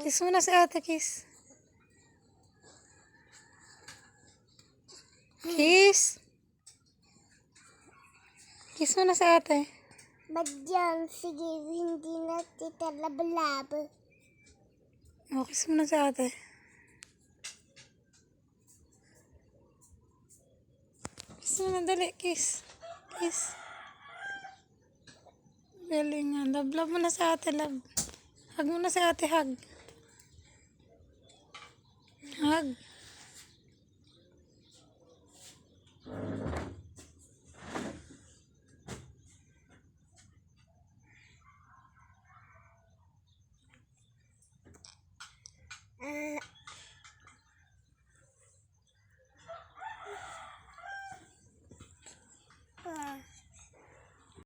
Kiss mo na si ate, kiss. Kiss. Kiss mo na si ate. Ba't yan? Sige, hindi na kita labalab. O, kiss mo na si ate. Kiss mo na, dali, kiss. Kiss. Galing nga. Love mo na si ate, love. Hug mo na si ate, hug. Hug.